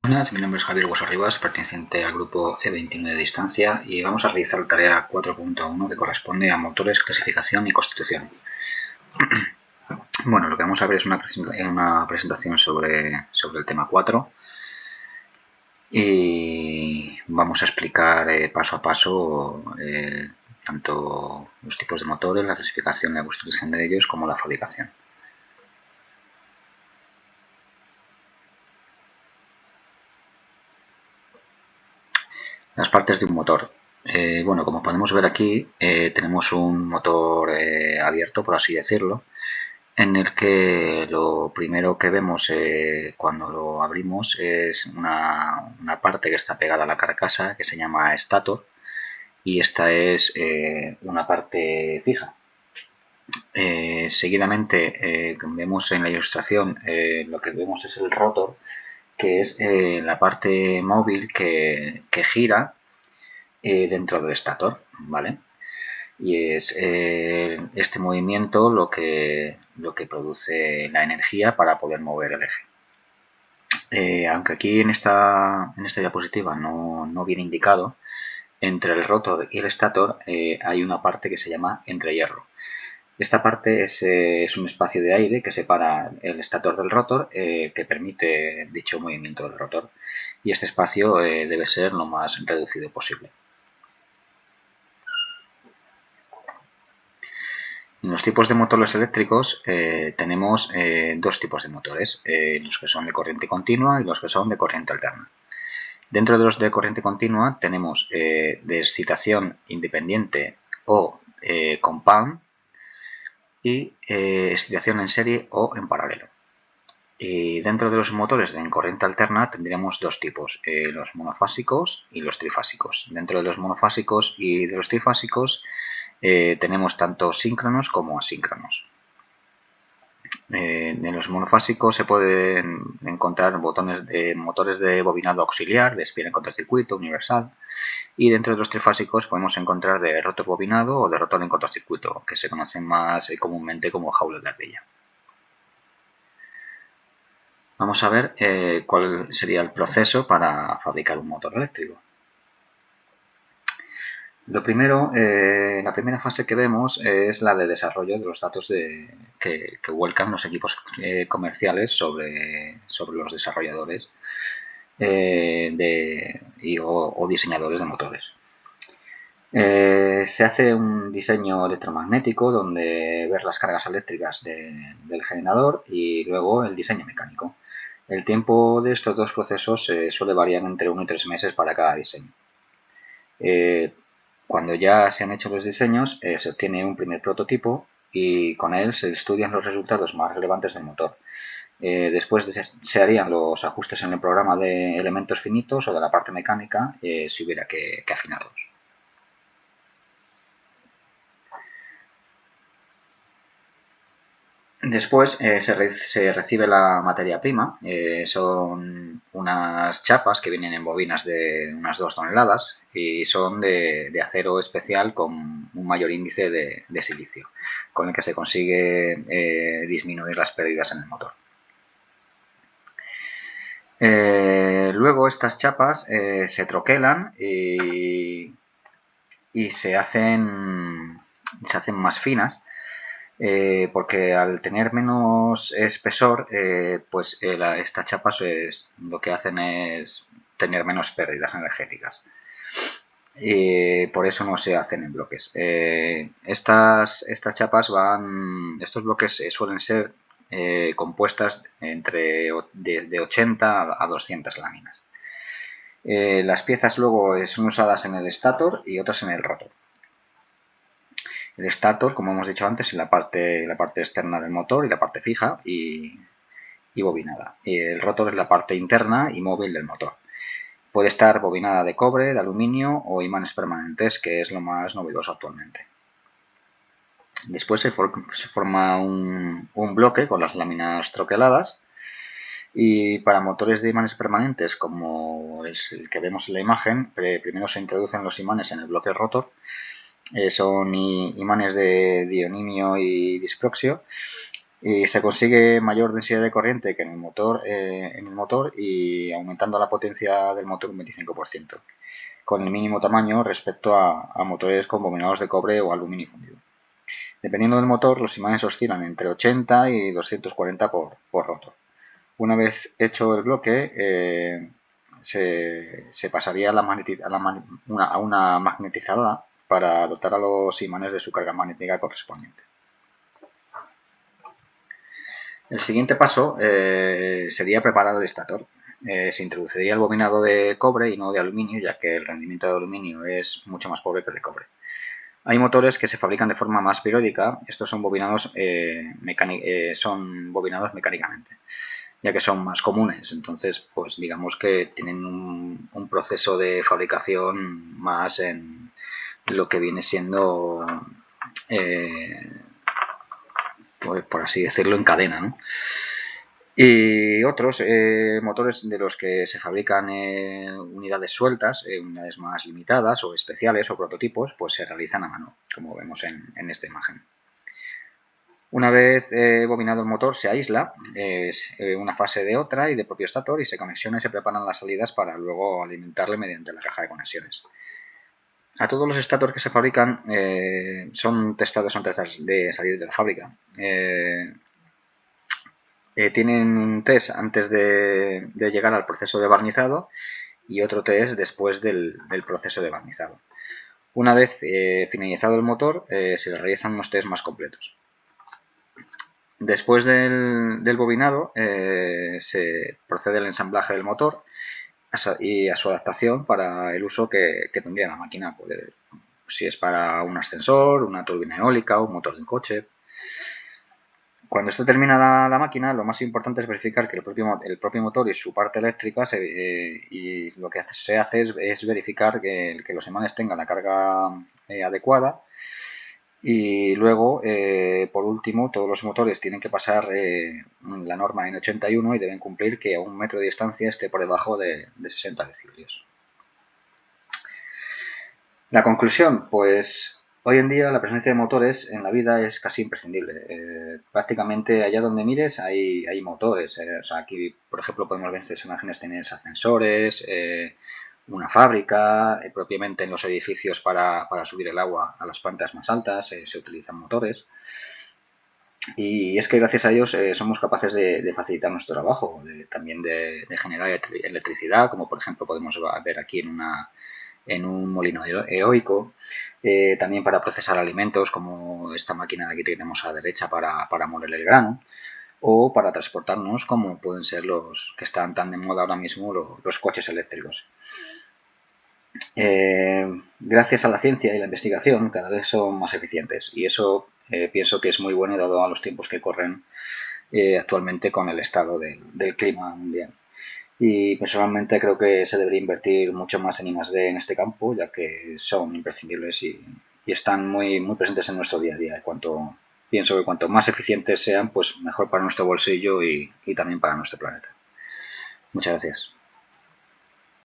Buenas, mi nombre es Javier Hueso Rivas, perteneciente al grupo E29 de distancia, y vamos a realizar la tarea 4.1 que corresponde a motores, clasificación y constitución. Bueno, lo que vamos a ver es una presentación sobre el tema 4 y vamos a explicar paso a paso tanto los tipos de motores, la clasificación y la constitución de ellos, como la fabricación. Las partes de un motor. Bueno, como podemos ver aquí, tenemos un motor abierto, por así decirlo, en el que lo primero que vemos cuando lo abrimos es una parte que está pegada a la carcasa, que se llama estator, y esta es una parte fija. Seguidamente vemos en la ilustración, lo que vemos es el rotor, que es la parte móvil que gira dentro del estator, ¿vale? Y es este movimiento lo que produce la energía para poder mover el eje. Aunque aquí en esta diapositiva no viene indicado, entre el rotor y el estator hay una parte que se llama entrehierro. Esta parte es un espacio de aire que separa el estator del rotor, que permite dicho movimiento del rotor, y este espacio debe ser lo más reducido posible. En los tipos de motores eléctricos tenemos dos tipos de motores, los que son de corriente continua y los que son de corriente alterna. Dentro de los de corriente continua tenemos de excitación independiente o compound y excitación en serie o en paralelo. Y dentro de los motores en corriente alterna tendríamos dos tipos, los monofásicos y los trifásicos. Dentro de los monofásicos y de los trifásicos tenemos tanto síncronos como asíncronos. En los monofásicos se pueden encontrar motores de bobinado auxiliar, de espiral en contracircuito, universal, y dentro de los trifásicos podemos encontrar de rotor bobinado o de rotor en contracircuito, que se conocen más comúnmente como jaula de ardilla. Vamos a ver cuál sería el proceso para fabricar un motor eléctrico. Lo primero, la primera fase que vemos es la de desarrollo de los datos que vuelcan los equipos comerciales sobre los desarrolladores o diseñadores de motores. Se hace un diseño electromagnético donde ver las cargas eléctricas del generador y luego el diseño mecánico. El tiempo de estos dos procesos suele variar entre 1 y 3 meses para cada diseño. Cuando ya se han hecho los diseños, se obtiene un primer prototipo y con él se estudian los resultados más relevantes del motor. Después se harían los ajustes en el programa de elementos finitos o de la parte mecánica si hubiera que afinarlos. Después se recibe la materia prima, son unas chapas que vienen en bobinas de unas 2 toneladas y son de acero especial con un mayor índice de silicio, con el que se consigue disminuir las pérdidas en el motor. Luego estas chapas se troquelan y se hacen más finas. Porque al tener menos espesor, pues estas chapas lo que hacen es tener menos pérdidas energéticas. Por eso no se hacen en bloques. Estas chapas estos bloques suelen ser compuestas de 80 a 200 láminas. Las piezas luego son usadas en el estator y otras en el rotor. El estator, como hemos dicho antes, es la parte externa del motor y la parte fija y bobinada. Y el rotor es la parte interna y móvil del motor. Puede estar bobinada de cobre, de aluminio o imanes permanentes, que es lo más novedoso actualmente. Después se forma un bloque con las láminas troqueladas y para motores de imanes permanentes, como es el que vemos en la imagen, primero se introducen los imanes en el bloque rotor. Son imanes de dionimio y disproxio y se consigue mayor densidad de corriente que en el motor y aumentando la potencia del motor un 25%, con el mínimo tamaño respecto a motores con bobinados de cobre o aluminio fundido. Dependiendo del motor, los imanes oscilan entre 80 y 240 por rotor. Una vez hecho el bloque, se pasaría a una magnetizadora para dotar a los imanes de su carga magnética correspondiente. El siguiente paso sería preparar el estator. Se introduciría el bobinado de cobre y no de aluminio, ya que el rendimiento de aluminio es mucho más pobre que el de cobre. Hay motores que se fabrican de forma más periódica. Estos son bobinados mecánicamente, ya que son más comunes. Entonces, pues digamos que tienen un proceso de fabricación más en lo que viene siendo, pues, por así decirlo, en cadena, ¿no? Y otros motores de los que se fabrican unidades sueltas, unidades más limitadas o especiales o prototipos, pues se realizan a mano, como vemos en esta imagen. Una vez bobinado el motor, se aísla, es una fase de otra y de propio estator, y se conexiona y se preparan las salidas para luego alimentarle mediante la caja de conexiones. A todos los estator que se fabrican son testados antes de salir de la fábrica. Tienen un test antes de llegar al proceso de barnizado y otro test después del proceso de barnizado. Una vez finalizado el motor, se le realizan unos test más completos. Después del bobinado, se procede al ensamblaje del motor y a su adaptación para el uso que tendría la máquina. Si es para un ascensor, una turbina eólica, un motor de un coche. Cuando esté terminada la máquina, lo más importante es verificar que el propio motor y su parte eléctrica, y lo que se hace es verificar que los imanes tengan la carga adecuada. Y luego, por último, todos los motores tienen que pasar la norma N81 y deben cumplir que a 1 metro de distancia esté por debajo de 60 decibelios. La conclusión, pues hoy en día la presencia de motores en la vida es casi imprescindible. Prácticamente allá donde mires hay motores. O sea, aquí, por ejemplo, podemos ver en estas imágenes, tenéis ascensores, una fábrica, propiamente en los edificios para subir el agua a las plantas más altas se utilizan motores. Y es que gracias a ellos somos capaces de facilitar nuestro trabajo, también de generar electricidad, como por ejemplo podemos ver aquí en un molino eólico, también para procesar alimentos, como esta máquina de aquí que tenemos a la derecha para moler el grano, o para transportarnos, como pueden ser los que están tan de moda ahora mismo, los coches eléctricos. Gracias a la ciencia y la investigación cada vez son más eficientes, y eso pienso que es muy bueno dado a los tiempos que corren actualmente con el estado del clima mundial. Y personalmente creo que se debería invertir mucho más en I+D en este campo, ya que son imprescindibles y están muy presentes en nuestro día a día. Pienso que cuanto más eficientes sean, pues mejor para nuestro bolsillo y también para nuestro planeta. Muchas gracias.